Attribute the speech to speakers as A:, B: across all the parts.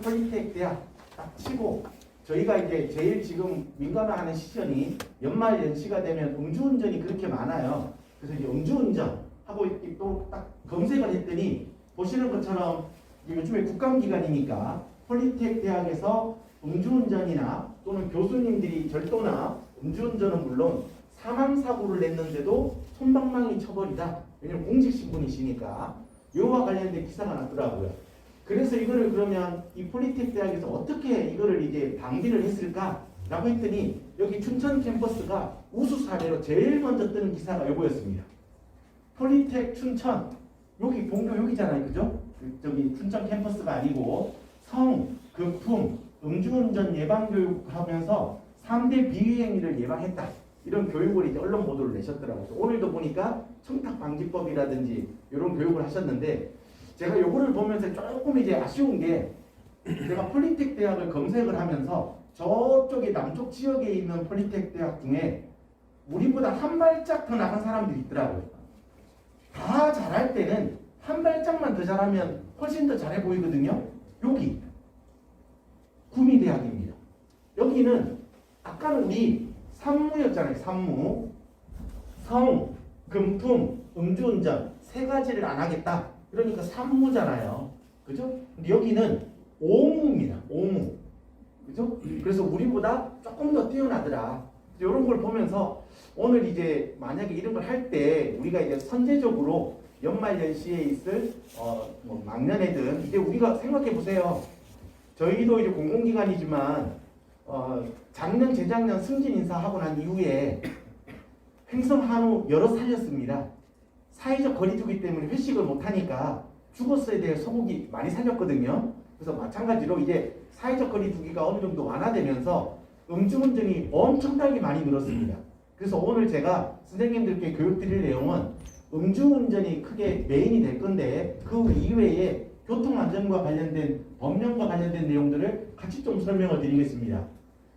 A: 폴리텍 대학 딱 치고 저희가 이제 제일 지금 민감해하는 시즌이 연말 연시가 되면 음주운전이 그렇게 많아요. 그래서 이제 음주운전 하고 또 딱 검색을 했더니 보시는 것처럼 요즘에 국감기간이니까 폴리텍 대학에서 음주운전이나 또는 교수님들이 절도나 음주운전은 물론 사망사고를 냈는데도 솜방망이 처벌이다. 왜냐면 공직신분이시니까 이와 관련된 기사가 났더라고요. 그래서 이거를 그러면 이 폴리텍 대학에서 어떻게 이거를 이제 방지를 했을까라고 했더니 여기 춘천 캠퍼스가 우수 사례로 제일 먼저 뜨는 기사가 이거였습니다. 폴리텍 춘천 여기 본교 여기잖아요, 그죠? 저기 춘천 캠퍼스가 아니고 성, 금품, 음주운전 예방 교육하면서 3대 비위행위를 예방했다. 이런 교육을 이제 언론 보도를 내셨더라고요. 오늘도 보니까 청탁방지법이라든지 이런 교육을 하셨는데 제가 요거를 보면서 조금 이제 아쉬운 게 제가 폴리텍 대학을 검색을 하면서 저쪽에 남쪽 지역에 있는 폴리텍 대학 중에 우리보다 한 발짝 더 나간 사람들이 있더라고요. 다 잘할 때는 한 발짝만 더 잘하면 훨씬 더 잘해 보이거든요. 여기 구미대학입니다. 여기는 아까는 우리 산무였잖아요. 산무, 성, 금품, 음주운전 세 가지를 안 하겠다. 그러니까 산무잖아요. 그죠? 근데 여기는 오무입니다. 오무. 그죠? 그래서 우리보다 조금 더 뛰어나더라. 이런 걸 보면서 오늘 이제 만약에 이런 걸 할 때 우리가 이제 선제적으로 연말 연시에 있을 뭐 막년회든 이제 우리가 생각해 보세요. 저희도 이제 공공기관이지만 작년 재작년 승진 인사하고 난 이후에 횡성 한우 여러 살렸습니다. 사회적 거리두기 때문에 회식을 못하니까 죽었어야 될 소고기 많이 살렸거든요. 그래서 마찬가지로 이제 사회적 거리두기가 어느 정도 완화되면서 음주운전이 엄청나게 많이 늘었습니다. 그래서 오늘 제가 선생님들께 교육 드릴 내용은 음주운전이 크게 메인이 될 건데 그 이외에 교통안전과 관련된 법령과 관련된 내용들을 같이 좀 설명을 드리겠습니다.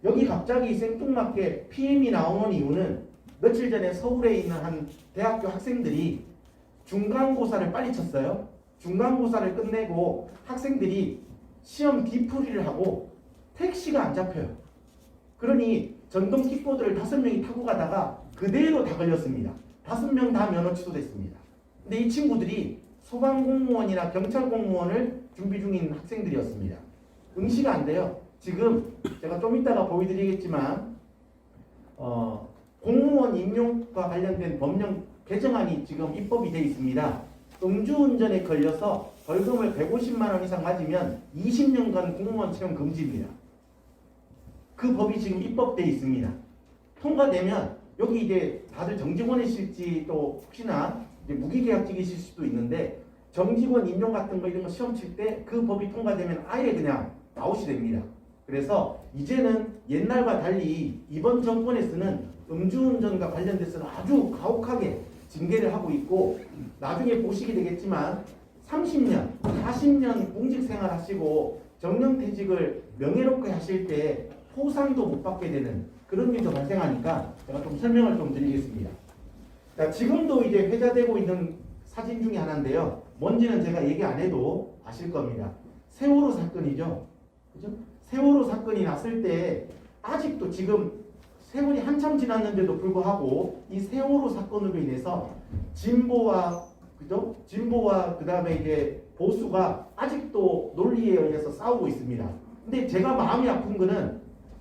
A: 여기 갑자기 생뚱맞게 PM이 나오는 이유는 며칠 전에 서울에 있는 한 대학교 학생들이 중간고사를 빨리 쳤어요. 중간고사를 끝내고 학생들이 시험 뒤풀이를 하고 택시가 안 잡혀요. 그러니 전동 킥보드를 5명이 타고 가다가 그대로 다 걸렸습니다. 5명 다 면허 취소됐습니다. 근데 이 친구들이 소방공무원이나 경찰공무원을 준비 중인 학생들이었습니다. 응시가 안 돼요. 지금 제가 좀 이따가 보여드리겠지만 공무원 임용과 관련된 법령 개정안이 지금 입법이 되어 있습니다. 음주운전에 걸려서 벌금을 150만 원 이상 맞으면 20년간 공무원 채용 금지입니다. 그 법이 지금 입법되어 있습니다. 통과되면 여기 이제 다들 정직원이실지 또 혹시나 이제 무기계약직이실 수도 있는데 정직원 임용 같은 거 이런 거 시험 칠 때 그 법이 통과되면 아예 그냥 아웃이 됩니다. 그래서 이제는 옛날과 달리 이번 정권에서는 음주운전과 관련돼서는 아주 가혹하게 징계를 하고 있고 나중에 보시게 되겠지만 30년, 40년 공직생활 하시고 정년퇴직을 명예롭게 하실 때 포상도 못 받게 되는 그런 일도 발생하니까 제가 좀 설명을 좀 드리겠습니다. 자, 지금도 이제 회자되고 있는 사진 중에 하나인데요. 뭔지는 제가 얘기 안 해도 아실 겁니다. 세월호 사건이죠. 그죠? 세월호 사건이 났을 때 아직도 지금 세월이 한참 지났는데도 불구하고 이 세월호 사건으로 인해서 진보와 그죠? 진보와 그다음에 이제 보수가 아직도 논리에 의해서 싸우고 있습니다. 근데 제가 마음이 아픈 거는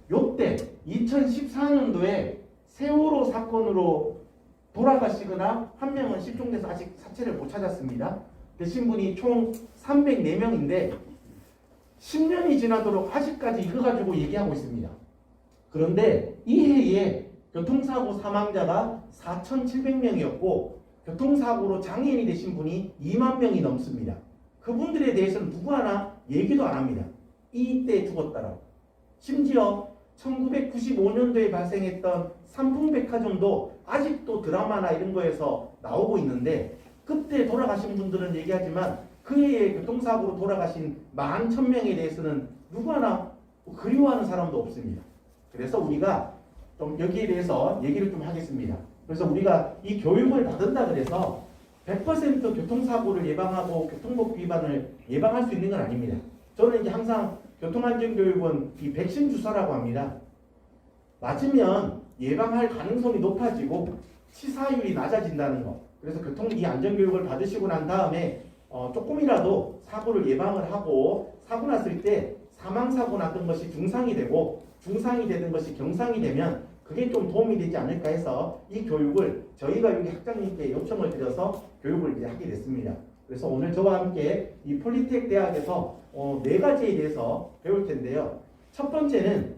A: 요때 2014년도에 세월호 사건으로 돌아가시거나 한 명은 실종돼서 아직 사체를 못 찾았습니다. 되신 분이 총 304명인데 10년이 지나도록 아직까지 이거 가지고 얘기하고 있습니다. 그런데 이 해에 교통사고 사망자가 4,700명이었고 교통사고로 장애인이 되신 분이 2만 명이 넘습니다. 그분들에 대해서는 누구 하나 얘기도 안 합니다. 이때 죽었다라고. 심지어 1995년도에 발생했던 삼풍백화점도 아직도 드라마나 이런 거에서 나오고 있는데 그때 돌아가신 분들은 얘기하지만 그 해에 교통사고로 돌아가신 11,000명에 대해서는 누구 하나 그리워하는 사람도 없습니다. 그래서 우리가 좀 여기에 대해서 얘기를 좀 하겠습니다. 그래서 우리가 이 교육을 받은다 그래서 100% 교통사고를 예방하고 교통법 위반을 예방할 수 있는 건 아닙니다. 저는 이제 항상 교통안전교육은 이 백신 주사라고 합니다. 맞으면 예방할 가능성이 높아지고 치사율이 낮아진다는 거. 그래서 교통 이 안전교육을 받으시고 난 다음에 조금이라도 사고를 예방을 하고 사고 났을 때 사망사고 났던 것이 중상이 되고 중상이 되는 것이 경상이 되면 그게 좀 도움이 되지 않을까 해서 이 교육을 저희가 여기 학장님께 요청을 드려서 교육을 이제 하게 됐습니다. 그래서 오늘 저와 함께 이 폴리텍 대학에서 4가지에 대해서 배울 텐데요. 첫 번째는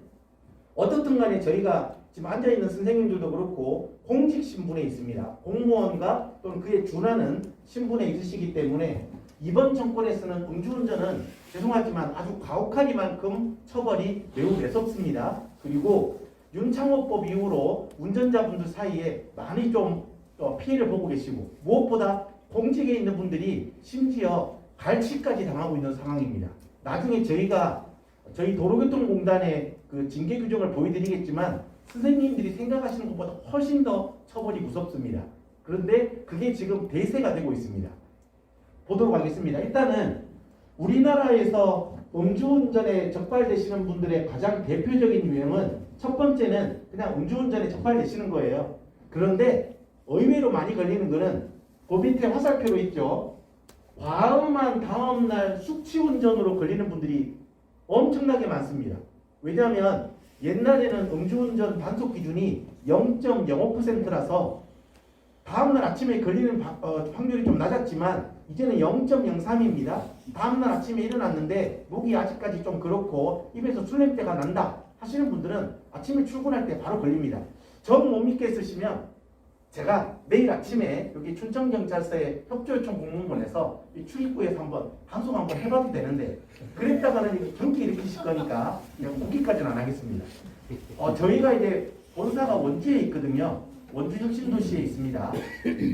A: 어떻든 간에 저희가 지금 앉아있는 선생님들도 그렇고 공직 신분에 있습니다. 공무원과 또는 그에 준하는 신분에 있으시기 때문에 이번 정권에서는 음주운전은 죄송하지만 아주 가혹하니만큼 처벌이 매우 매섭습니다. 그리고 윤창호법 이후로 운전자분들 사이에 많이 좀 피해를 보고 계시고 무엇보다 공직에 있는 분들이 심지어 갈취까지 당하고 있는 상황입니다. 나중에 저희 도로교통공단의 그 징계 규정을 보여드리겠지만 선생님들이 생각하시는 것보다 훨씬 더 처벌이 무섭습니다. 그런데 그게 지금 대세가 되고 있습니다. 보도록 하겠습니다. 일단은 우리나라에서 음주운전에 적발되시는 분들의 가장 대표적인 유형은 첫 번째는 그냥 음주운전에 적발되시는 거예요. 그런데 의외로 많이 걸리는 거는 그 밑에 화살표로 있죠. 과음한 다음날 숙취운전으로 걸리는 분들이 엄청나게 많습니다. 왜냐하면 옛날에는 음주운전 단속 기준이 0.05%라서 다음날 아침에 걸리는 확률이 좀 낮았지만 이제는 0.03입니다. 다음날 아침에 일어났는데 목이 아직까지 좀 그렇고 입에서 술 냄새가 난다 하시는 분들은 아침에 출근할 때 바로 걸립니다. 정 못 믿겠으시면 제가 내일 아침에 여기 춘천경찰서에 협조 요청 공문 보내서 이 출입구에서 한번 단속 한번 해봐도 되는데 그랬다가는 경기 일으키실 거니까 그냥 웃기까지는 안 하겠습니다. 저희가 이제 본사가 원주에 있거든요. 원주 혁신도시에 있습니다.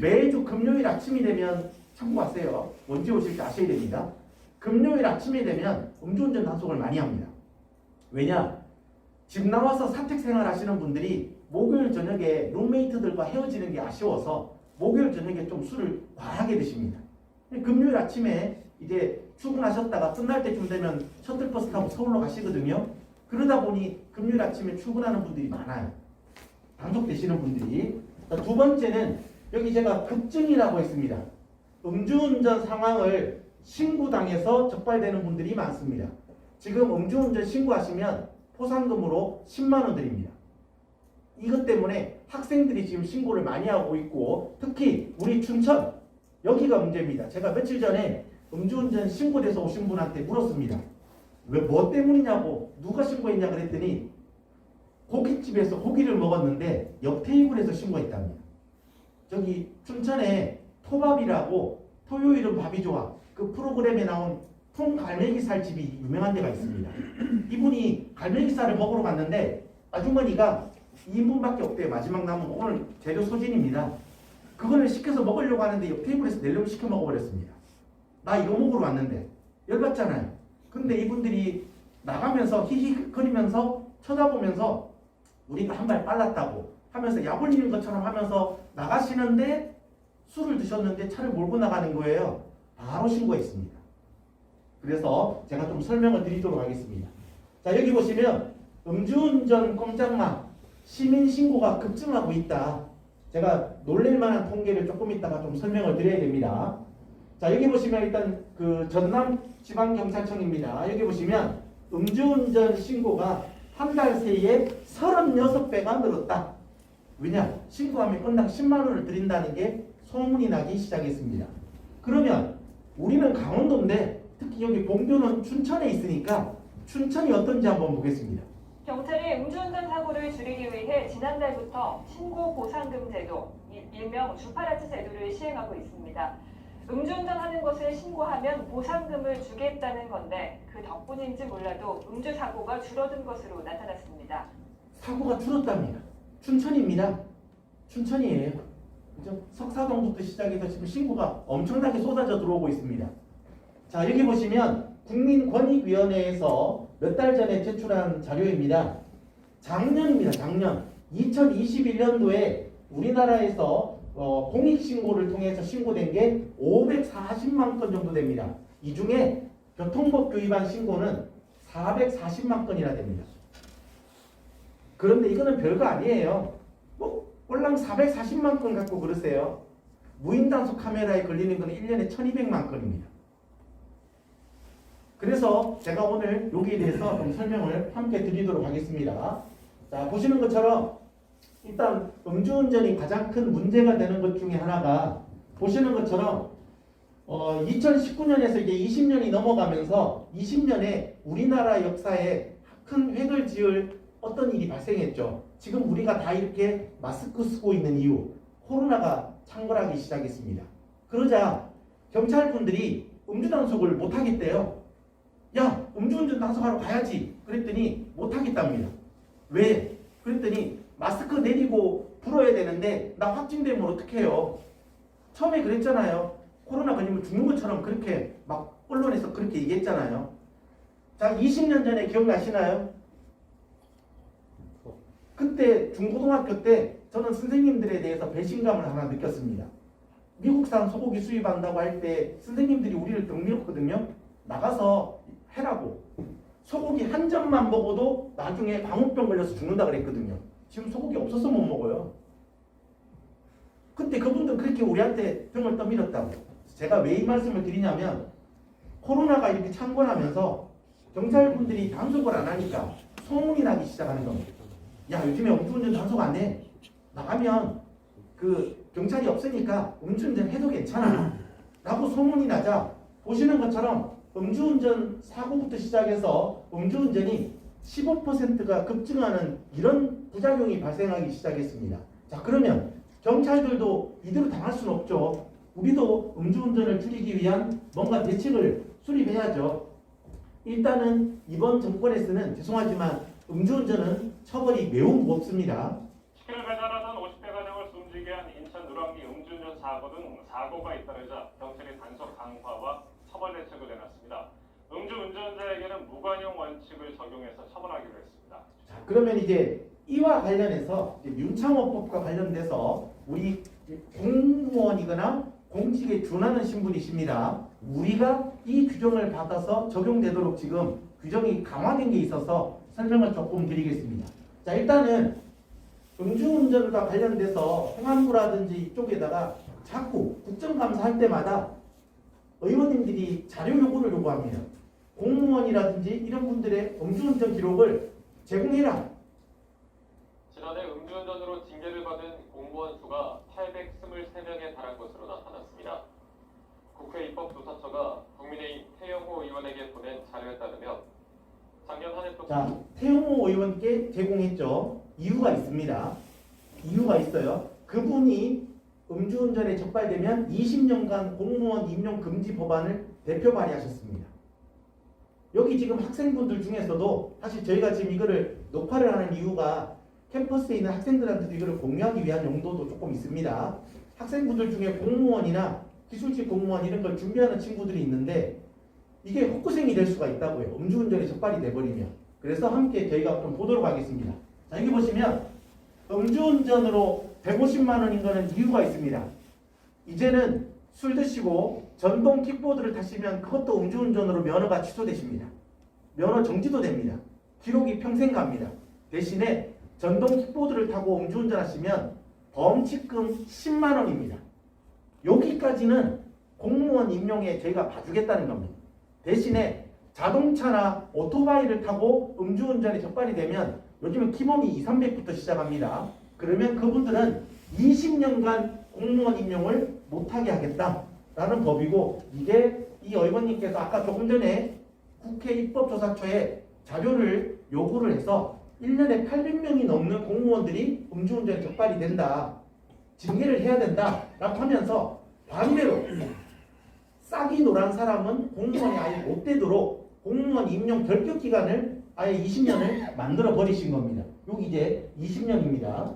A: 매주 금요일 아침이 되면 참고하세요. 원주에 오실 때 아셔야 됩니다. 금요일 아침이 되면 음주운전 단속을 많이 합니다. 왜냐? 집 나와서 사택생활 하시는 분들이 목요일 저녁에 룸메이트들과 헤어지는 게 아쉬워서 목요일 저녁에 좀 술을 과하게 드십니다. 금요일 아침에 이제 출근하셨다가 끝날 때쯤 되면 셔틀버스 타고 서울로 가시거든요. 그러다 보니 금요일 아침에 출근하는 분들이 많아요. 단속되시는 분들이. 두 번째는 여기 제가 급증이라고 했습니다. 음주운전 상황을 신고당해서 적발되는 분들이 많습니다. 지금 음주운전 신고하시면 포상금으로 10만 원 드립니다. 이것 때문에 학생들이 지금 신고를 많이 하고 있고 특히 우리 춘천 여기가 문제입니다. 제가 며칠 전에 음주운전 신고돼서 오신 분한테 물었습니다. 왜 뭐 때문이냐고 누가 신고했냐 그랬더니 고깃집에서 고기를 먹었는데 옆 테이블에서 신고했답니다. 저기 춘천에 토밥이라고 토요일은 밥이 좋아 그 프로그램에 나온 통갈매기 살집이 유명한 데가 있습니다. 이분이 갈매기살을 먹으러 갔는데 아주머니가 2인분밖에 없대요. 마지막 남은 오늘 재료 소진입니다. 그거를 시켜서 먹으려고 하는데 옆 테이블에서 내려고 시켜 먹어버렸습니다. 나 이거 먹으러 왔는데 열받잖아요. 근데 이분들이 나가면서 히히거리면서 쳐다보면서 우리가 한 발 빨랐다고 하면서 약 올리는 것처럼 하면서 나가시는데 술을 드셨는데 차를 몰고 나가는 거예요. 바로 신고했습니다. 그래서 제가 좀 설명을 드리도록 하겠습니다. 자, 여기 보시면 음주운전 꼼짝마 시민신고가 급증하고 있다. 제가 놀랄만한 통계를 조금 있다가 좀 설명을 드려야 됩니다. 자, 여기 보시면 일단 그 전남지방경찰청입니다. 여기 보시면 음주운전 신고가 한 달 새에 36배가 늘었다. 왜냐? 신고하면 건당 10만 원을 드린다는 게 소문이 나기 시작했습니다. 그러면 우리는 강원도인데 특히 여기 봉교는 춘천에 있으니까 춘천이 어떤지 한번 보겠습니다.
B: 경찰이 음주운전 사고를 줄이기 위해 지난달부터 신고 보상금 제도, 일명 주파라치 제도를 시행하고 있습니다. 음주운전하는 것을 신고하면 보상금을 주겠다는 건데 그 덕분인지 몰라도 음주 사고가 줄어든 것으로 나타났습니다.
A: 사고가 줄었답니다. 춘천입니다. 춘천이에요. 그죠? 석사동부터 시작해서 지금 신고가 엄청나게 쏟아져 들어오고 있습니다. 자, 여기 보시면 국민권익위원회에서 몇 달 전에 제출한 자료입니다. 작년입니다. 작년 2021년도에 우리나라에서 공익신고를 통해서 신고된 게 540만 건 정도 됩니다. 이 중에 교통법규 위반 신고는 440만 건이나 됩니다. 그런데 이거는 별거 아니에요. 뭐 꼴랑 440만 건 갖고 그러세요. 무인 단속 카메라에 걸리는 건 1년에 1200만 건입니다. 그래서 제가 오늘 여기에 대해서 좀 설명을 함께 드리도록 하겠습니다. 자, 보시는 것처럼 일단 음주운전이 가장 큰 문제가 되는 것 중에 하나가 보시는 것처럼 2019년에서 이제 20년이 넘어가면서 20년에 우리나라 역사에 큰 획을 지을 어떤 일이 발생했죠. 지금 우리가 다 이렇게 마스크 쓰고 있는 이유, 코로나가 창궐하기 시작했습니다. 그러자 경찰분들이 음주단속을 못하겠대요. 야, 음주운전 단속하러 가야지. 그랬더니 못하겠답니다. 왜? 그랬더니 마스크 내리고 불어야 되는데 나 확진되면 어떡해요? 처음에 그랬잖아요. 코로나 걸리면 죽는 것처럼 그렇게 막 언론에서 그렇게 얘기했잖아요. 자, 20년 전에 기억나시나요? 그때 중고등학교 때 저는 선생님들에 대해서 배신감을 하나 느꼈습니다. 미국산 소고기 수입한다고 할 때 선생님들이 우리를 등 밀었거든요. 나가서 해라고. 소고기 한 점만 먹어도 나중에 광우병 걸려서 죽는다 그랬거든요. 지금 소고기 없어서 못 먹어요. 그때 그분들 그렇게 우리한테 등을 떠밀었다고. 제가 왜 이 말씀을 드리냐면 코로나가 이렇게 창궐하면서 경찰분들이 단속을 안 하니까 소문이 나기 시작하는 겁니다. 야, 요즘에 음주운전 단속 안 해. 나가면 그 경찰이 없으니까 음주운전 해도 괜찮아. 라고 소문이 나자 보시는 것처럼 음주운전 사고부터 시작해서 음주운전이 15%가 급증하는 이런 부작용이 발생하기 시작했습니다. 자, 그러면 경찰들도 이대로 당할 수는 없죠. 우리도 음주운전을 줄이기 위한 뭔가 대책을 수립해야죠. 일단은 이번 정권에서는 죄송하지만 음주운전은 처벌이 매우 무겁습니다.
C: 치킨을 배달하던 50대 가정을 숨지게 한 인천 누랑기 음주운전 사고 등 사고가 잇따르자 경찰이 단속 강화와 처벌 대책을 내놨습니다. 음주운전자에게는 무관용 원칙을 적용해서 처벌하기로 했습니다.
A: 자, 그러면 이제 이와 관련해서 이제 윤창호법과 관련돼서 우리 공무원이거나 공직에 준하는 신분이십니다. 우리가 이 규정을 받아서 적용되도록 지금 규정이 강화된 게 있어서 설명을 조금 드리겠습니다. 자, 일단은 음주운전과 관련돼서 행안부라든지 이쪽에다가 자꾸 국정감사할 때마다 의원님들이 자료 요구를 요구합니다. 공무원이라든지 이런 분들의 음주운전 기록을 제공해라.
C: 지난해 음주운전으로 징계를 받은 공무원 수가 823명에 달한 것으로 나타났습니다. 국회 입법조사처가 국민의힘 태영호 의원에게 보낸 자료에 따르면 작년 한 해
A: 자, 태영호 의원께 제공했죠. 이유가 있습니다. 이유가 있어요. 그분이 음주운전에 적발되면 20년간 공무원 임용 금지 법안을 대표 발의하셨습니다. 여기 지금 학생분들 중에서도 사실 저희가 지금 이거를 녹화를 하는 이유가 캠퍼스에 있는 학생들한테도 이거를 공유하기 위한 용도도 조금 있습니다. 학생분들 중에 공무원이나 기술직 공무원 이런 걸 준비하는 친구들이 있는데 이게 헛고생이 될 수가 있다고요. 음주운전에 적발이 돼버리면. 그래서 함께 저희가 좀 보도록 하겠습니다. 자, 여기 보시면 음주운전으로 150만 원인 거는 이유가 있습니다. 이제는 술 드시고 전동 킥보드를 타시면 그것도 음주운전으로 면허가 취소되십니다. 면허 정지도 됩니다. 기록이 평생 갑니다. 대신에 전동 킥보드를 타고 음주운전 하시면 범칙금 10만 원입니다. 여기까지는 공무원 임용에 저희가 봐주겠다는 겁니다. 대신에 자동차나 오토바이를 타고 음주운전에 적발이 되면 요즘은 기본이 2, 300부터 시작합니다. 그러면 그분들은 20년간 공무원 임용을 못하게 하겠다라는 법이고 이게 이 의원님께서 아까 조금 전에 국회 입법조사처에 자료를 요구를 해서 1년에 800명이 넘는 공무원들이 음주운전에 적발이 된다. 징계를 해야 된다라고 하면서 반대로 싹이 노란 사람은 공무원이 아예 못 되도록 공무원 임용 결격 기간을 아예 20년을 만들어 버리신 겁니다. 여기 이제 20년입니다.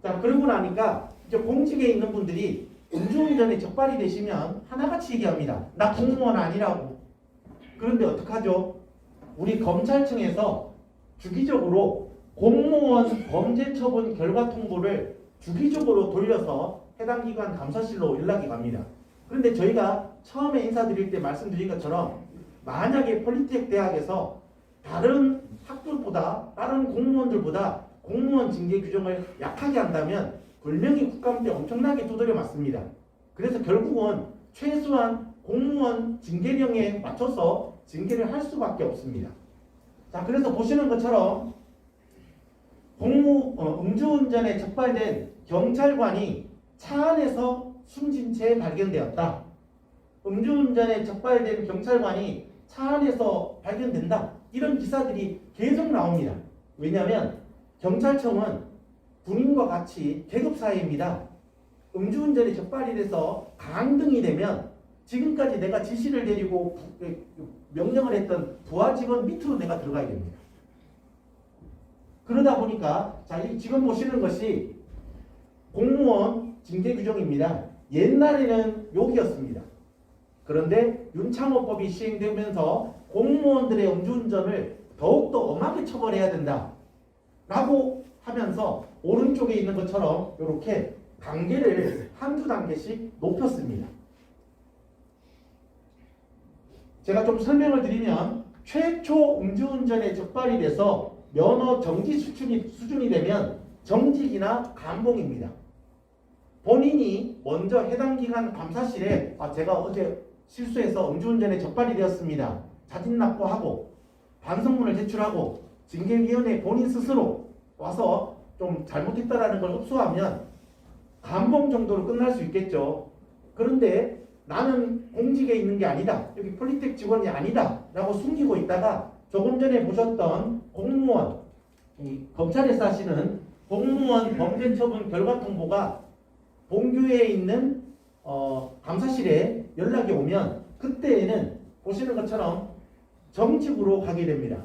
A: 자, 그러고 나니까 이제 공직에 있는 분들이 음주운전에 적발이 되시면 하나같이 얘기합니다. 나 공무원 아니라고. 그런데 어떡하죠? 우리 검찰청에서 주기적으로 공무원 범죄처분 결과 통보를 주기적으로 돌려서 해당 기관 감사실로 연락이 갑니다. 그런데 저희가 처음에 인사드릴 때 말씀드린 것처럼 만약에 폴리텍 대학에서 다른 학교보다 다른 공무원들보다 공무원 징계 규정을 약하게 한다면 분명히 국감때 엄청나게 두드려 맞습니다. 그래서 결국은 최소한 공무원 징계령에 맞춰서 징계를 할 수밖에 없습니다. 자, 그래서 보시는 것처럼 음주운전에 적발된 경찰관이 차 안에서 숨진 채 발견되었다. 음주운전에 적발된 경찰관이 차 안에서 발견된다. 이런 기사들이 계속 나옵니다. 왜냐하면 경찰청은 군인과 같이 계급사회입니다. 음주운전에 적발이 돼서 강등이 되면 지금까지 내가 지시를 내리고 명령을 했던 부하 직원 밑으로 내가 들어가야 됩니다. 그러다 보니까 자, 지금 보시는 것이 공무원 징계 규정입니다. 옛날에는 욕이었습니다. 그런데 윤창호법이 시행되면서 공무원들의 음주운전을 더욱더 엄하게 처벌해야 된다 라고 하면서 오른쪽에 있는 것처럼 이렇게 단계를 한두 단계씩 높였습니다. 제가 좀 설명을 드리면 최초 음주운전에 적발이 돼서 면허 정지 수준이 되면 정직이나 감봉입니다. 본인이 먼저 해당 기관 감사실에 제가 어제 실수해서 음주운전에 적발이 되었습니다. 자진 납부하고 반성문을 제출하고 징계위원회 본인 스스로 와서 좀 잘못했다라는 걸 흡수하면 감봉 정도로 끝날 수 있겠죠. 그런데 나는 공직에 있는 게 아니다. 여기 폴리텍 직원이 아니다. 라고 숨기고 있다가 조금 전에 보셨던 공무원, 검찰에서 하시는 공무원 범죄처분 결과 통보가 본교에 있는 감사실에 연락이 오면 그때에는 보시는 것처럼 정직으로 가게 됩니다.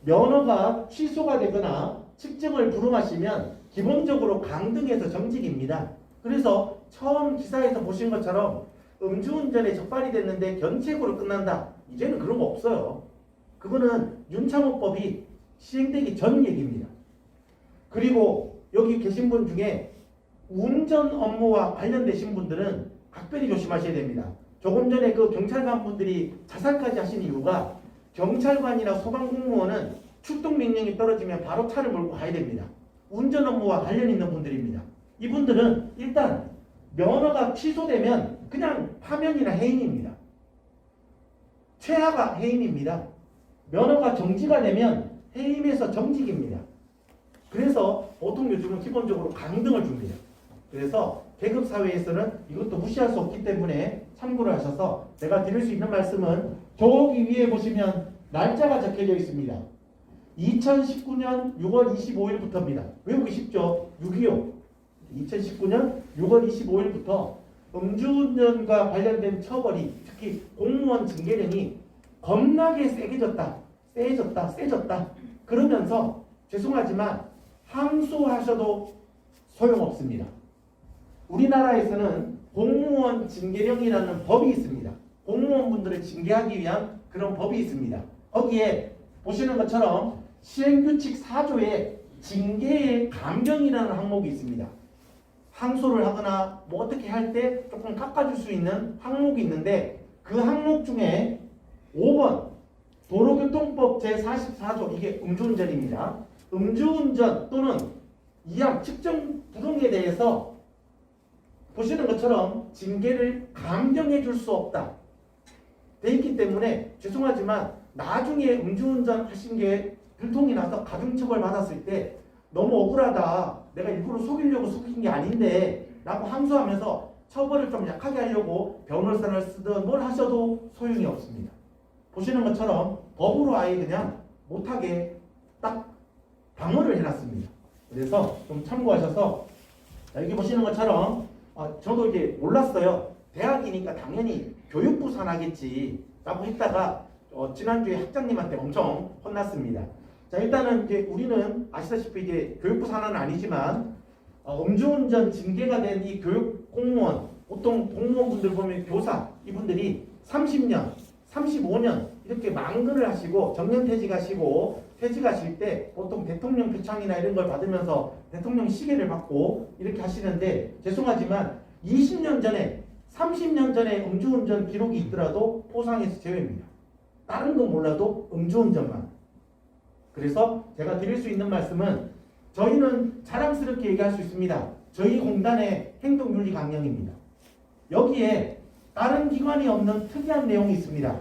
A: 면허가 취소가 되거나 측정을 불응하시면 기본적으로 강등해서 정직입니다. 그래서 처음 기사에서 보신 것처럼 음주운전에 적발이 됐는데 견책으로 끝난다. 이제는 그런 거 없어요. 그거는 윤창호법이 시행되기 전 얘기입니다. 그리고 여기 계신 분 중에 운전 업무와 관련되신 분들은 각별히 조심하셔야 됩니다. 조금 전에 그 경찰관 분들이 자살까지 하신 이유가 경찰관이나 소방공무원은 출동 명령이 떨어지면 바로 차를 몰고 가야 됩니다. 운전 업무와 관련 있는 분들입니다. 이분들은 일단 면허가 취소되면 그냥 파면이나 해임입니다. 최하가 해임입니다. 면허가 정지가 되면 해임에서 정직입니다. 그래서 보통 요즘은 기본적으로 강등을 줍니다. 그래서 계급사회에서는 이것도 무시할 수 없기 때문에 참고를 하셔서 제가 드릴 수 있는 말씀은 저기 위에 보시면 날짜가 적혀져 있습니다. 2019년 6월 25일부터입니다. 외우기 쉽죠? 6.25 2019년 6월 25일부터 음주운전과 관련된 처벌이 특히 공무원 징계령이 겁나게 세졌다. 그러면서 죄송하지만 항소하셔도 소용없습니다. 우리나라에서는 공무원 징계령이라는 법이 있습니다. 공무원분들을 징계하기 위한 그런 법이 있습니다. 거기에 보시는 것처럼 시행규칙 4조에 징계의 감경이라는 항목이 있습니다. 항소를 하거나 뭐 어떻게 할 때 조금 깎아줄 수 있는 항목이 있는데 그 항목 중에 5번 도로교통법 제44조 이게 음주운전입니다. 음주운전 또는 이양 측정 불응에 대해서 보시는 것처럼 징계를 감경해 줄 수 없다 돼 있기 때문에 죄송하지만 나중에 음주운전 하신 게 들통이 나서 가중처벌 받았을 때 너무 억울하다. 내가 일부러 속이려고 속인 게 아닌데 라고 항소하면서 처벌을 좀 약하게 하려고 변호사를 쓰든 뭘 하셔도 소용이 없습니다. 보시는 것처럼 법으로 아예 그냥 못하게 딱 방어를 해놨습니다. 그래서 좀 참고하셔서 여기 보시는 것처럼 저도 이제 몰랐어요. 대학이니까 당연히 교육부 산하겠지 라고 했다가 지난주에 학장님한테 엄청 혼났습니다. 자, 일단은 이제 우리는 아시다시피 이제 교육부 산하는 아니지만 음주운전 징계가 된 이 교육 공무원 보통 공무원분들 보면 교사 이분들이 30년, 35년 이렇게 만근을 하시고 정년퇴직하시고 퇴직하실 때 보통 대통령 표창이나 이런 걸 받으면서 대통령 시계를 받고 이렇게 하시는데 죄송하지만 20년 전에 30년 전에 음주운전 기록이 있더라도 포상에서 제외입니다. 다른 건 몰라도 음주운전만. 그래서 제가 드릴 수 있는 말씀은 저희는 자랑스럽게 얘기할 수 있습니다. 저희 공단의 행동윤리 강령입니다. 여기에 다른 기관이 없는 특이한 내용이 있습니다.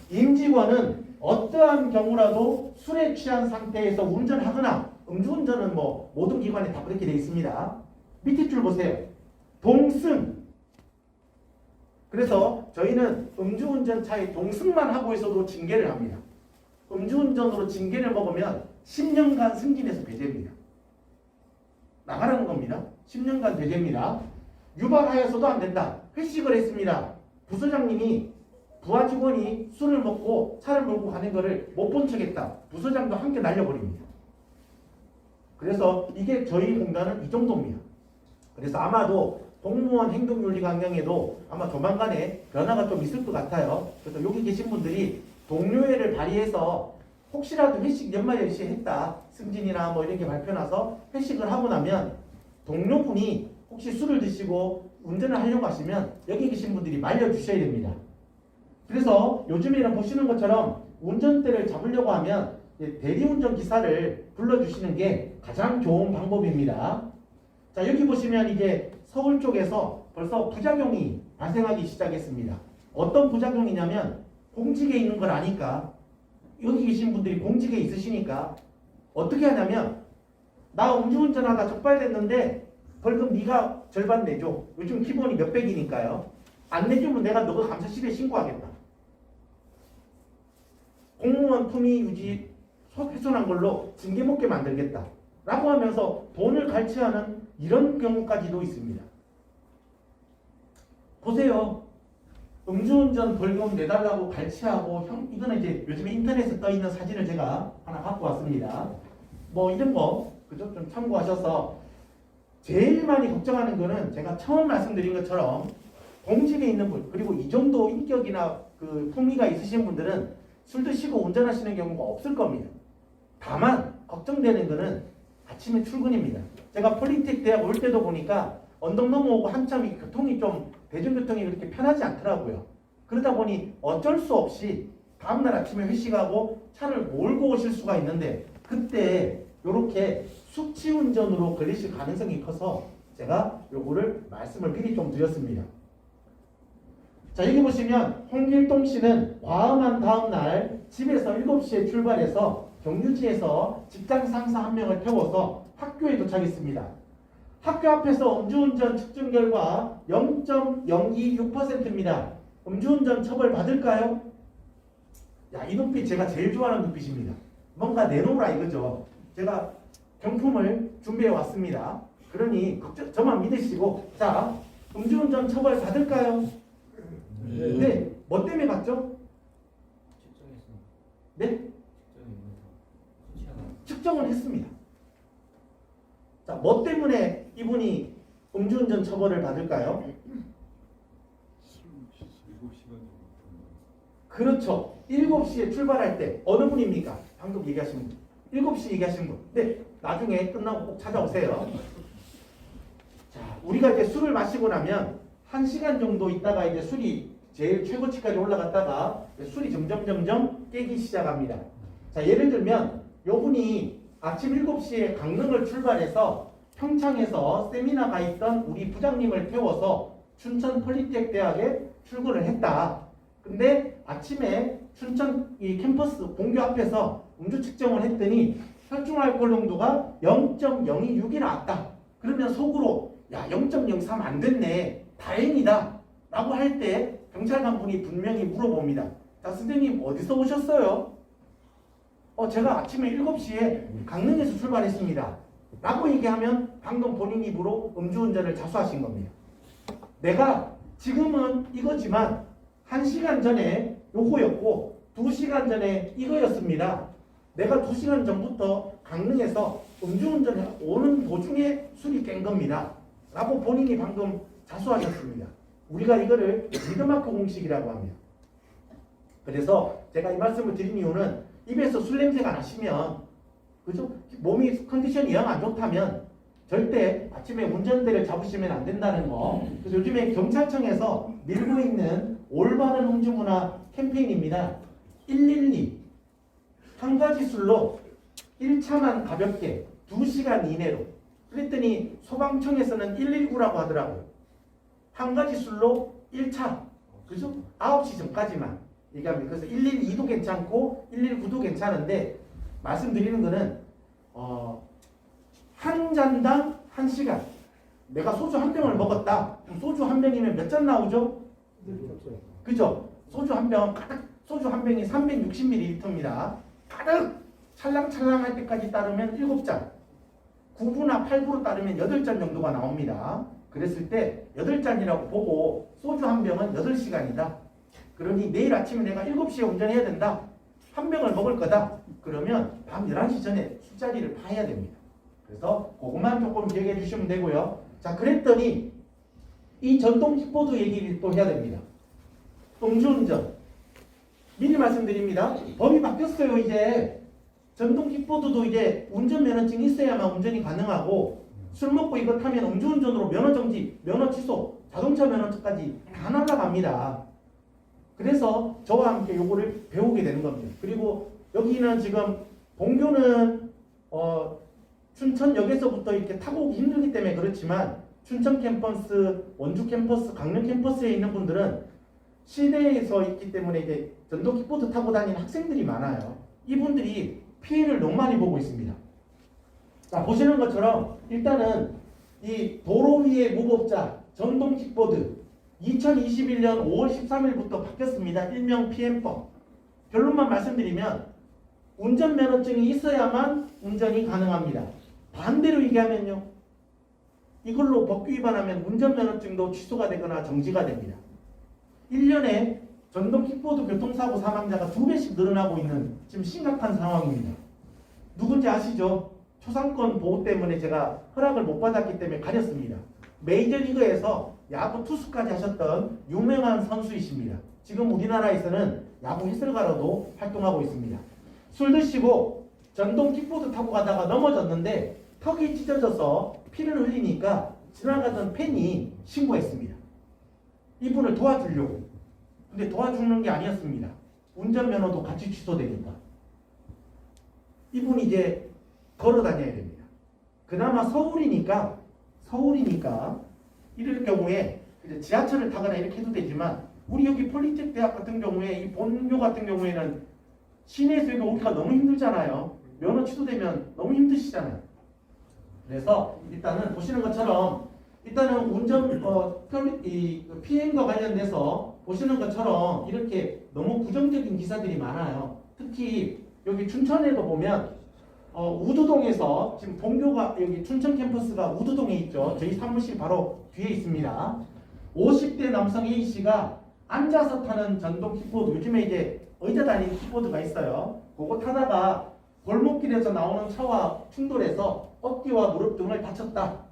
A: 임직원은 어떠한 경우라도 술에 취한 상태에서 운전하거나 음주운전은 뭐 모든 기관에 다 그렇게 되어 있습니다. 밑에 줄 보세요. 동승. 그래서 저희는 음주운전차에 동승만 하고 있어도 징계를 합니다. 음주운전으로 징계를 먹으면 10년간 승진해서 배제입니다. 나가라는 겁니다. 10년간 배제입니다. 유발하여서도 안 된다. 회식을 했습니다. 부서장님이 부하 직원이 술을 먹고 차를 몰고 가는 것을 못 본 척했다. 부서장도 함께 날려버립니다. 그래서 이게 저희 공단은 이 정도입니다. 그래서 아마도 공무원 행동윤리 강령에도 아마 조만간에 변화가 좀 있을 것 같아요. 그래서 여기 계신 분들이 동료회를 발의해서 혹시라도 회식 연말연시에 했다. 승진이나 뭐 이렇게 발표 나서 회식을 하고 나면 동료분이 혹시 술을 드시고 운전을 하려고 하시면 여기 계신 분들이 말려주셔야 됩니다. 그래서 요즘에는 보시는 것처럼 운전대를 잡으려고 하면 대리운전 기사를 불러주시는 게 가장 좋은 방법입니다. 자, 여기 보시면 이제 서울 쪽에서 벌써 부작용이 발생하기 시작했습니다. 어떤 부작용이냐면 공직에 있는 걸 아니까 여기 계신 분들이 공직에 있으시니까 어떻게 하냐면 나 음주운전하다 적발됐는데 벌금 네가 절반 내줘. 요즘 기본이 몇백이니까요. 안 내주면 내가 너가 감사실에 신고하겠다. 공무원 품위 유지 훼손한 걸로 징계 먹게 만들겠다. 라고 하면서 돈을 갈취하는 이런 경우까지도 있습니다. 보세요. 음주운전 벌금 내달라고 갈취하고 이거는 이제 요즘에 인터넷에 떠 있는 사진을 제가 하나 갖고 왔습니다. 뭐 이런 거 그죠? 좀 참고하셔서 제일 많이 걱정하는 거는 제가 처음 말씀드린 것처럼 공직에 있는 분 그리고 이 정도 인격이나 그 품위가 있으신 분들은 술 드시고 운전하시는 경우가 없을 겁니다. 다만 걱정되는 거는 아침에 출근입니다. 제가 폴리텍 대학 올 때도 보니까 언덕 넘어오고 한참 이 교통이 좀 대중교통이 그렇게 편하지 않더라고요. 그러다 보니 어쩔 수 없이 다음날 아침에 회식하고 차를 몰고 오실 수가 있는데 그때 이렇게 숙취운전으로 걸리실 가능성이 커서 제가 요거를 말씀을 미리 좀 드렸습니다. 자, 여기 보시면 홍길동 씨는 과음한 다음날 집에서 7시에 출발해서 경유지에서 직장 상사 한 명을 태워서 학교에 도착했습니다. 학교 앞에서 음주운전 측정 결과 0.026%입니다. 음주운전 처벌 받을까요? 야, 이 눈빛 제가 제일 좋아하는 눈빛입니다. 뭔가 내놓으라 이거죠. 제가 경품을 준비해 왔습니다. 그러니 저만 믿으시고 자, 음주운전 처벌 받을까요? 네. 뭐 때문에 받죠? 네? 측정을 했습니다. 자, 뭐 때문에 이분이 음주운전 처벌을 받을까요? 그렇죠. 7시에 출발할 때 어느 분입니까? 방금 얘기하신 분. 7시 얘기하신 분. 네, 나중에 끝나고 꼭 찾아오세요. 자, 우리가 이제 술을 마시고 나면 1시간 정도 있다가 이제 술이 제일 최고치까지 올라갔다가 술이 점점 깨기 시작합니다. 자, 예를 들면 요분이 아침 7시에 강릉을 출발해서 평창에서 세미나가 있던 우리 부장님을 태워서 춘천 폴리텍 대학에 출근을 했다. 근데 아침에 춘천 이 캠퍼스 본교 앞에서 음주 측정을 했더니 혈중 알코올 농도가 0.026이 나왔다. 그러면 속으로 야 0.03 안 됐네. 다행이다. 라고 할 때 경찰관 분이 분명히 물어봅니다. 자, 선생님 어디서 오셨어요? 제가 아침에 7시에 강릉에서 출발했습니다. 라고 얘기하면 방금 본인 입으로 음주운전을 자수하신 겁니다. 내가 지금은 이거지만 1시간 전에 요거였고 2시간 전에 이거였습니다. 내가 2시간 전부터 강릉에서 음주운전을 오는 도중에 술이 깬 겁니다. 라고 본인이 방금 자수하셨습니다. 우리가 이거를 리드마크 공식이라고 합니다. 그래서 제가 이 말씀을 드린 이유는 입에서 술 냄새가 나시면 그죠? 몸이 컨디션이 영 안 좋다면 절대 아침에 운전대를 잡으시면 안 된다는 거. 그래서 요즘에 경찰청에서 밀고 있는 올바른 음주문화 캠페인입니다. 112 한 가지 술로 1차만 가볍게 2시간 이내로 그랬더니 소방청에서는 119라고 하더라고요. 한 가지 술로 1차 그죠? 9시 전까지만 얘기하면 그래서 112도 괜찮고 119도 괜찮은데 말씀드리는 거는 한 잔당 1시간 내가 소주 한 병을 먹었다. 그럼 소주 한 병이면 몇 잔 나오죠? 그죠? 소주 한 병 가득 소주 한 병이 360ml입니다. 가득 찰랑찰랑할 때까지 따르면 7잔 9부나 8부로 따르면 8잔 정도가 나옵니다. 그랬을 때 8잔이라고 보고 소주 한 병은 8시간이다. 그러니 내일 아침에 내가 7시에 운전해야 된다. 한 병을 먹을 거다. 그러면 밤 11시 전에 술자리를 파야 됩니다. 그래서 그것만 조금 기억해 주시면 되고요. 자, 그랬더니 이 전동 킥보드 얘기를 또 해야 됩니다. 음주운전. 미리 말씀드립니다. 법이 바뀌었어요. 이제 전동 킥보드도 이제 운전면허증이 있어야만 운전이 가능하고 술 먹고 이거 타면 음주운전으로 면허정지, 면허 취소, 자동차 면허증까지 다 날아갑니다. 그래서 저와 함께 요거를 배우게 되는 겁니다. 그리고 여기는 지금 본교는 춘천역에서부터 이렇게 타고 오기 힘들기 때문에 그렇지만 춘천 캠퍼스, 원주 캠퍼스, 강릉 캠퍼스에 있는 분들은 시내에서 있기 때문에 이제 전동 킥보드 타고 다니는 학생들이 많아요. 이분들이 피해를 너무 많이 보고 있습니다. 자, 보시는 것처럼 일단은 이 도로 위의 무법자 전동 킥보드 2021년 5월 13일부터 바뀌었습니다. 일명 PM법. 결론만 말씀드리면 운전면허증이 있어야만 운전이 가능합니다. 반대로 얘기하면요. 이걸로 법규 위반하면 운전면허증도 취소가 되거나 정지가 됩니다. 1년에 전동 킥보드 교통사고 사망자가 2배씩 늘어나고 있는 지금 심각한 상황입니다. 누군지 아시죠? 초상권 보호 때문에 제가 허락을 못 받았기 때문에 가렸습니다. 메이저리그에서 야구 투수까지 하셨던 유명한 선수이십니다. 지금 우리나라에서는 야구 해설가로도 활동하고 있습니다. 술 드시고 전동 킥보드 타고 가다가 넘어졌는데 턱이 찢어져서 피를 흘리니까 지나가던 팬이 신고했습니다. 이분을 도와주려고. 근데 도와주는 게 아니었습니다. 운전면허도 같이 취소되니까. 이분이 이제 걸어 다녀야 됩니다. 그나마 서울이니까 이럴 경우에 이제 지하철을 타거나 이렇게 해도 되지만 우리 여기 폴리텍 대학 같은 경우에 이 본교 같은 경우에는 시내에서 여기 오기가 너무 힘들잖아요. 면허 취소되면 너무 힘드시잖아요. 그래서 일단은 보시는 것처럼 일단은 운전 이 PM과 관련돼서 보시는 것처럼 이렇게 너무 부정적인 기사들이 많아요. 특히 여기 춘천에도 보면 우두동에서 지금 본교가 여기 춘천 캠퍼스가 우두동에 있죠. 저희 사무실 바로 뒤에 있습니다. 50대 남성 A씨가 앉아서 타는 전동 킥보드, 요즘에 이제 의자 달린 킥보드가 있어요. 그거 타다가 골목길에서 나오는 차와 충돌해서 어깨와 무릎 등을 다쳤다.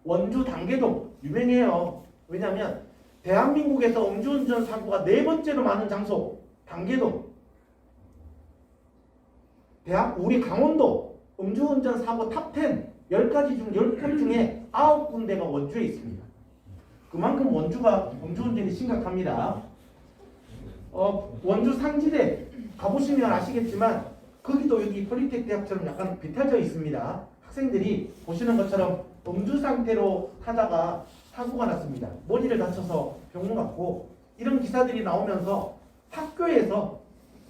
A: 원주 당계동 유명해요. 왜냐하면 대한민국에서 음주운전 사고가 4번째로 많은 장소 당계동. 우리 강원도 음주운전 사고 탑10 10가지 중 10곳 중에 9군데가 원주에 있습니다. 그만큼 원주가 음주운전이 심각합니다. 원주 상지대 가보시면 아시겠지만 거기도 여기 폴리텍 대학처럼 약간 비탈져 있습니다. 학생들이 보시는 것처럼 음주 상태로 타다가 사고가 났습니다. 머리를 다쳐서 병원 갔고 이런 기사들이 나오면서 학교에서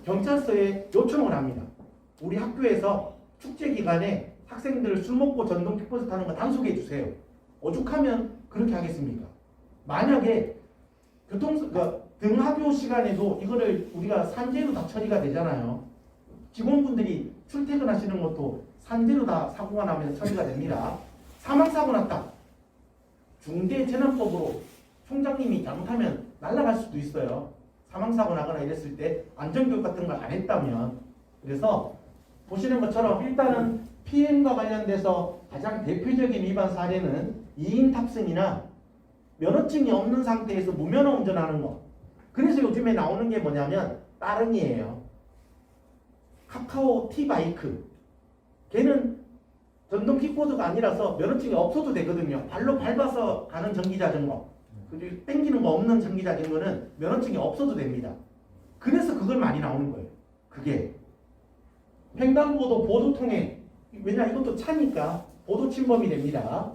A: 경찰서에 요청을 합니다. 우리 학교에서 축제 기간에 학생들 술 먹고 전동 킥보드 타는 거 단속해 주세요. 오죽하면 그렇게 하겠습니까? 만약에 등하교 시간에도 이거를 우리가 산재로 다 처리가 되잖아요. 직원분들이 출퇴근하시는 것도 산재로 다 사고가 나면 처리가 됩니다. 사망사고 났다. 중대재난법으로 총장님이 잘못하면 날아갈 수도 있어요. 사망사고 나거나 이랬을 때 안전교육 같은 걸 안 했다면. 그래서 보시는 것처럼 일단은 PM과 관련돼서 가장 대표적인 위반 사례는 2인 탑승이나 면허증이 없는 상태에서 무면허 운전하는 거. 그래서 요즘에 나오는 게 뭐냐면 따릉이에요. 카카오 T바이크. 걔는 전동 킥보드가 아니라서 면허증이 없어도 되거든요. 발로 밟아서 가는 전기자전거. 그리고 땡기는 거 없는 전기자전거는 면허증이 없어도 됩니다. 그래서 그걸 많이 나오는 거예요. 그게 횡단보도 보도통행, 왜냐 이것도 차니까 보도 침범이 됩니다.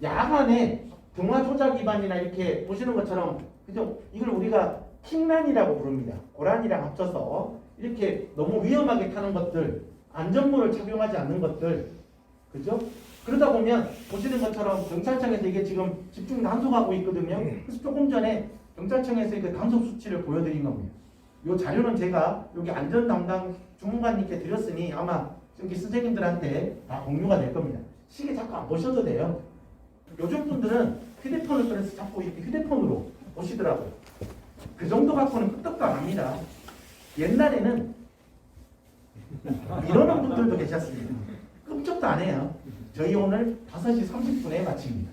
A: 야간에 등화 조작 위반이나 이렇게 보시는 것처럼 그죠? 이걸 우리가 킹란이라고 부릅니다. 고란이랑 합쳐서 이렇게 너무 위험하게 타는 것들, 안전모를 착용하지 않는 것들, 그죠? 그러다 보면 보시는 것처럼 경찰청에서 이게 지금 집중 단속하고 있거든요. 그래서 조금 전에 경찰청에서 그 단속 수치를 보여드린 겁니다. 이 자료는 제가 여기 안전 담당 주무관님께 드렸으니 아마 여기 선생님들한테 다 공유가 될 겁니다. 시계 자꾸 안 보셔도 돼요. 요즘 분들은 휴대폰을 꺼내서 자꾸 이렇게 휴대폰으로 보시더라고요. 그 정도 갖고는 끄떡도 안 합니다. 옛날에는 이러는 분들도 계셨습니다. 끔찍도 안 해요. 저희 오늘 5시 30분에 마칩니다.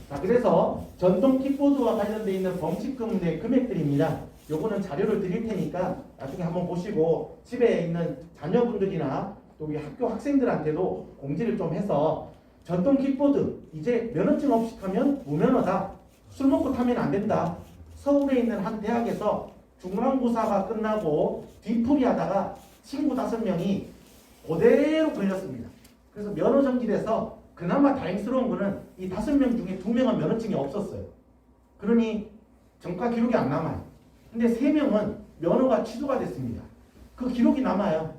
A: 자, 그래서 전동 킥보드와 관련되어 있는 범칙금의 금액들입니다. 요거는 자료를 드릴 테니까 나중에 한번 보시고 집에 있는 자녀분들이나 또 우리 학교 학생들한테도 공지를 좀 해서 전동 킥보드 이제 면허증 없이 타면 무면허다. 술 먹고 타면 안 된다. 서울에 있는 한 대학에서 중간고사가 끝나고 뒤풀이 하다가 친구 5명이 그대로 걸렸습니다. 그래서 면허 정지돼서 그나마 다행스러운 거는 이 5명 중에 2명은 면허증이 없었어요. 그러니 전과 기록이 안 남아요. 근데 3명은 면허가 취소가 됐습니다. 그 기록이 남아요.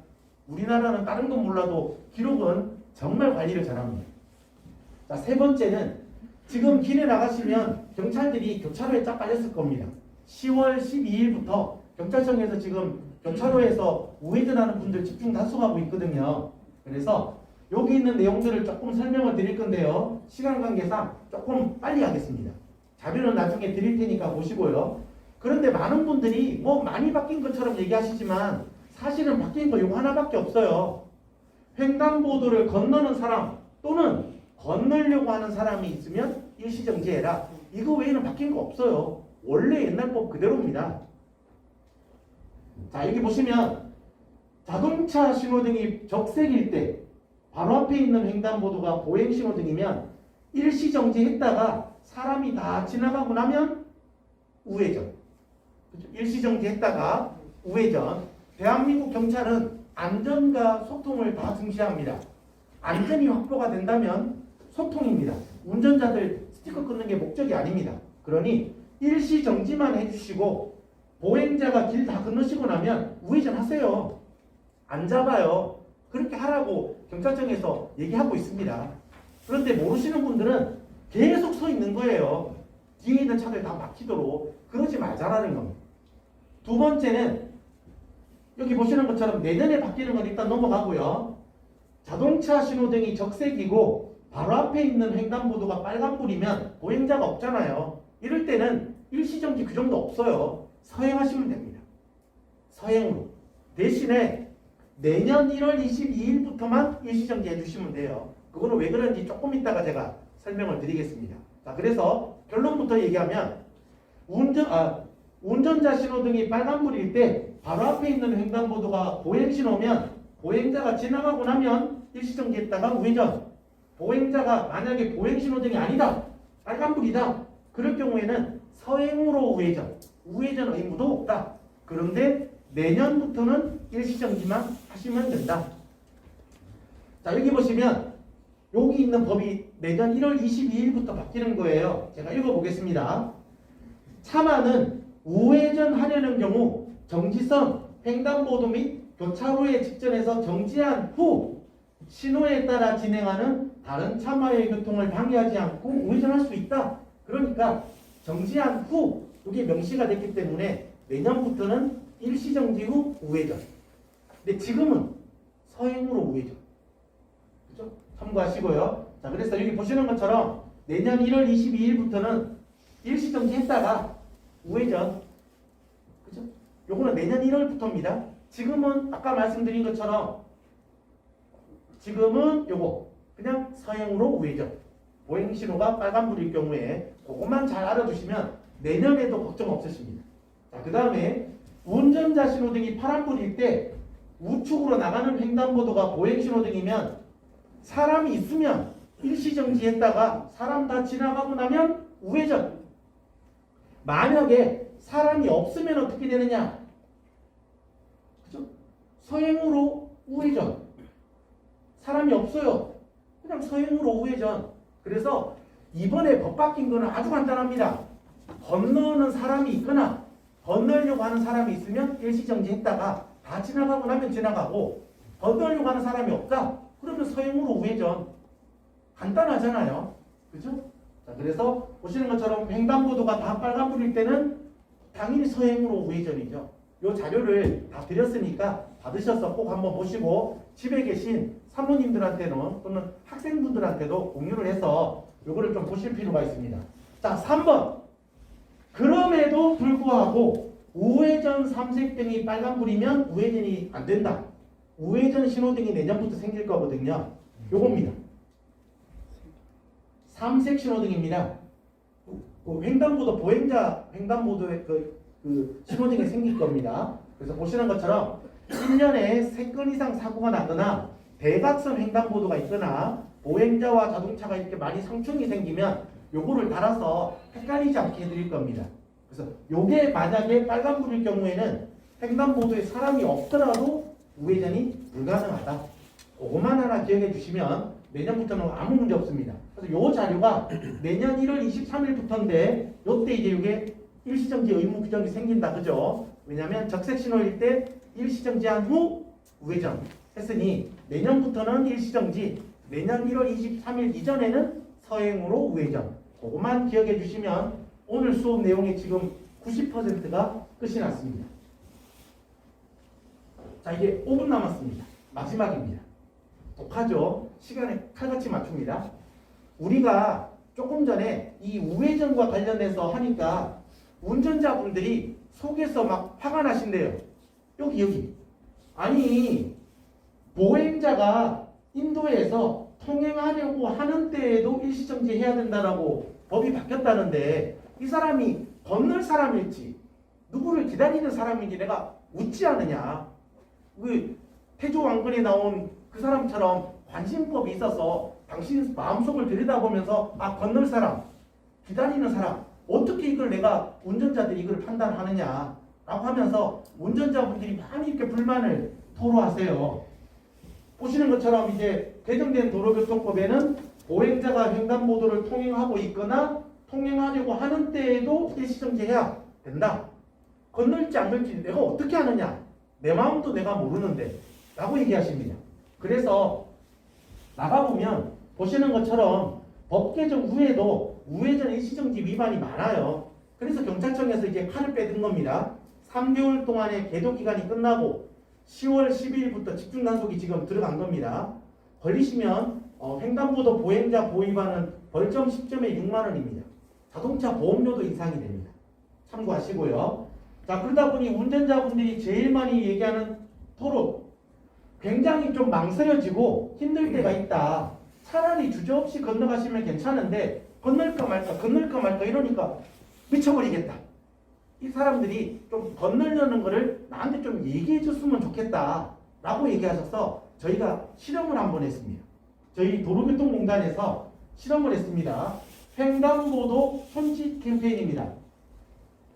A: 우리나라는 다른 건 몰라도 기록은 정말 관리를 잘합니다. 자, 3번째는 지금 길에 나가시면 경찰들이 교차로에 쫙 깔렸을 겁니다. 10월 12일부터 경찰청에서 지금 교차로에서 우회전하는 분들 집중 단속하고 있거든요. 그래서 여기 있는 내용들을 조금 설명을 드릴 건데요. 시간 관계상 조금 빨리 하겠습니다. 자료는 나중에 드릴 테니까 보시고요. 그런데 많은 분들이 뭐 많이 바뀐 것처럼 얘기하시지만 사실은 바뀐 거 이거 하나밖에 없어요. 횡단보도를 건너는 사람 또는 건너려고 하는 사람이 있으면 일시정지해라. 이거 외에는 바뀐 거 없어요. 원래 옛날 법 그대로입니다. 자, 여기 보시면 자동차 신호등이 적색일 때 바로 앞에 있는 횡단보도가 보행신호등이면 일시정지했다가 사람이 다 지나가고 나면 우회전. 그렇죠? 일시정지했다가 우회전. 대한민국 경찰은 안전과 소통을 다 중시합니다. 안전이 확보가 된다면 소통입니다. 운전자들 스티커 끊는 게 목적이 아닙니다. 그러니 일시정지만 해주시고 보행자가 길 다 건너시고 나면 우회전 하세요. 안 잡아요. 그렇게 하라고 경찰청에서 얘기하고 있습니다. 그런데 모르시는 분들은 계속 서 있는 거예요. 뒤에 있는 차들 다 막히도록. 그러지 말자라는 겁니다. 2번째는 여기 보시는 것처럼 내년에 바뀌는 건 일단 넘어가고요. 자동차 신호등이 적색이고 바로 앞에 있는 횡단보도가 빨간불이면 보행자가 없잖아요. 이럴 때는 일시정지 그 정도 없어요. 서행하시면 됩니다. 서행으로. 대신에 내년 1월 22일부터만 일시정지 해주시면 돼요. 그거는 왜 그런지 조금 이따가 제가 설명을 드리겠습니다. 자, 그래서 결론부터 얘기하면 운전자 신호등이 빨간불일 때 바로 앞에 있는 횡단보도가 보행신호면 보행자가 지나가고 나면 일시정지했다가 우회전. 보행자가 만약에 보행신호등이 아니다. 빨간불이다. 그럴 경우에는 서행으로 우회전. 우회전 의무도 없다. 그런데 내년부터는 일시정지만 하시면 된다. 자, 여기 보시면 여기 있는 법이 내년 1월 22일부터 바뀌는 거예요. 제가 읽어보겠습니다. 차만은 우회전하려는 경우 정지선, 횡단보도 및 교차로에 직전해서 정지한 후 신호에 따라 진행하는 다른 차마의 교통을 방해하지 않고 우회전할 수 있다. 그러니까 정지한 후 이게 명시가 됐기 때문에 내년부터는 일시정지 후 우회전. 근데 지금은 서행으로 우회전. 그죠? 참고하시고요. 자, 그래서 여기 보시는 것처럼 내년 1월 22일부터는 일시정지 했다가 우회전. 그죠? 요거는 내년 1월부터입니다. 지금은 아까 말씀드린 것처럼 지금은 요거 그냥 서행으로 우회전. 보행신호가 빨간불일 경우에 그것만 잘 알아두시면 내년에도 걱정 없으십니다. 자, 그 다음에 운전자 신호등이 파란불일 때 우측으로 나가는 횡단보도가 보행신호등이면 사람이 있으면 일시정지했다가 사람 다 지나가고 나면 우회전. 만약에 사람이 없으면 어떻게 되느냐? 그죠? 서행으로 우회전. 사람이 없어요. 그냥 서행으로 우회전. 그래서 이번에 법 바뀐 거는 아주 간단합니다. 건너는 사람이 있거나 건너려고 하는 사람이 있으면 일시정지 했다가 다 지나가고 나면 지나가고, 건너려고 하는 사람이 없다? 그러면 서행으로 우회전. 간단하잖아요. 그죠? 자, 그래서 보시는 것처럼 횡단보도가 다 빨간불일 때는 당연히 서행으로 우회전이죠. 이 자료를 다 드렸으니까 받으셔서 꼭 한번 보시고 집에 계신 사모님들한테는 또는 학생분들한테도 공유를 해서 요거를 좀 보실 필요가 있습니다. 자, 3번. 그럼에도 불구하고 우회전 삼색등이 빨간불이면 우회전이 안 된다. 우회전 신호등이 내년부터 생길 거거든요. 요겁니다. 삼색 신호등입니다. 횡단보도 보행자 횡단보도에 그 신호등이 생길 겁니다. 그래서 보시는 것처럼 1년에 3건 이상 사고가 나거나 대각선 횡단보도가 있거나 보행자와 자동차가 이렇게 많이 상충이 생기면 요거를 달아서 헷갈리지 않게 해드릴 겁니다. 그래서 요게 만약에 빨간불일 경우에는 횡단보도에 사람이 없더라도 우회전이 불가능하다. 그것만 하나 기억해 주시면 내년부터는 아무 문제 없습니다. 그래서 요 자료가 내년 1월 23일부터인데 요때 이제 이게 일시정지 의무 규정이 생긴다. 그죠? 왜냐하면 적색 신호일 때 일시정지한 후 우회전 했으니 내년부터는 일시정지, 내년 1월 23일 이전에는 서행으로 우회전. 그것만 기억해 주시면 오늘 수업 내용의 지금 90%가 끝이 났습니다. 자, 이제 5분 남았습니다. 마지막입니다. 독하죠? 시간에 칼같이 맞춥니다. 우리가 조금 전에 이 우회전과 관련해서 하니까 운전자분들이 속에서 막 화가 나신대요. 여기. 아니, 보행자가 인도에서 통행하려고 하는 때에도 일시정지 해야 된다라고 법이 바뀌었다는데 이 사람이 건널 사람일지 누구를 기다리는 사람인지 내가 묻지 않느냐. 그 태조왕건에 나온 그 사람처럼 관심법이 있어서 당신 마음속을 들여다보면서 건널 사람, 기다리는 사람, 어떻게 이걸 내가 운전자들이 이걸 판단하느냐 라고 하면서 운전자분들이 많이 이렇게 불만을 토로하세요. 보시는 것처럼 이제 개정된 도로교통법에는 보행자가 횡단보도를 통행하고 있거나 통행하려고 하는 때에도 일시정지해야 된다. 건널지 안 건널지 내가 어떻게 하느냐. 내 마음도 내가 모르는데 라고 얘기하십니다. 그래서 나가보면 보시는 것처럼 법 개정 후에도 우회전 일시정지 위반이 많아요. 그래서 경찰청에서 이제 칼을 빼든 겁니다. 3개월 동안의 계도 기간이 끝나고 10월 12일부터 집중단속이 지금 들어간 겁니다. 걸리시면 횡단보도 보행자 보위반은 벌점 10점에 6만 원입니다. 자동차 보험료도 인상이 됩니다. 참고하시고요. 자, 그러다 보니 운전자분들이 제일 많이 얘기하는 토로 굉장히 좀 망설여지고 힘들 때가 있다. 차라리 주저없이 건너가시면 괜찮은데 건널까 말까 이러니까 미쳐버리겠다. 이 사람들이 좀 건너려는 거를 나한테 좀 얘기해 줬으면 좋겠다 라고 얘기하셔서 저희가 실험을 한번 했습니다. 저희 도로교통공단에서 실험을 했습니다. 횡단보도 손짓 캠페인입니다.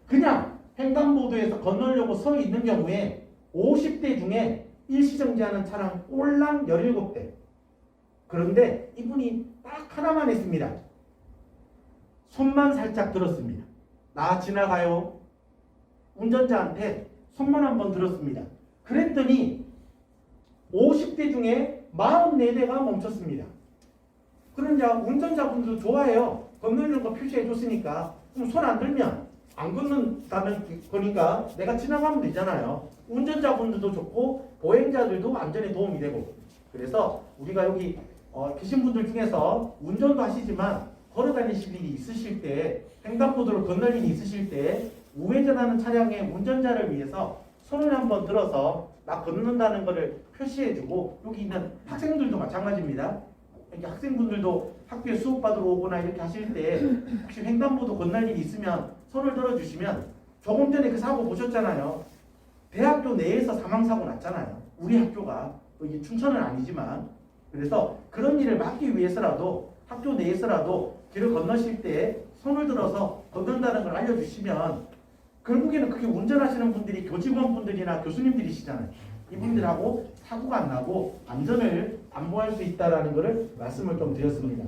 A: 그냥 횡단보도에서 건너려고 서 있는 경우에 50대 중에 일시정지하는 차량 꼴랑 17대. 그런데 이분이 딱 하나만 했습니다. 손만 살짝 들었습니다. 나 지나가요. 운전자한테 손만 한번 들었습니다. 그랬더니 50대 중에 44대가 멈췄습니다. 그러자 운전자분들도 좋아해요. 건너는 거 표시해 줬으니까. 그럼 손 안 들면 안 걷는다는 거니까 내가 지나가면 되잖아요. 운전자분들도 좋고 보행자들도 안전에 도움이 되고. 그래서 우리가 여기 계신 분들 중에서 운전도 하시지만 걸어 다니실 일이 있으실 때, 횡단보도를 건널 일이 있으실 때 우회전하는 차량의 운전자를 위해서 손을 한번 들어서 나 건넌다는 것을 표시해주고, 여기 있는 학생들도 마찬가지입니다. 이렇게 학생분들도 학교에 수업받으러 오거나 이렇게 하실 때 혹시 횡단보도 건널 일이 있으면 손을 들어주시면, 조금 전에 그 사고 보셨잖아요. 대학교 내에서 사망사고 났잖아요. 우리 학교가. 이게 춘천은 아니지만. 그래서 그런 일을 막기 위해서라도 학교 내에서라도 길을 건너실 때 손을 들어서 건넌다는 걸 알려주시면, 결국에는 그게 운전하시는 분들이 교직원분들이나 교수님들이시잖아요. 이분들하고 사고가 안 나고 안전을 담보할 수 있다라는 것을 말씀을 좀 드렸습니다.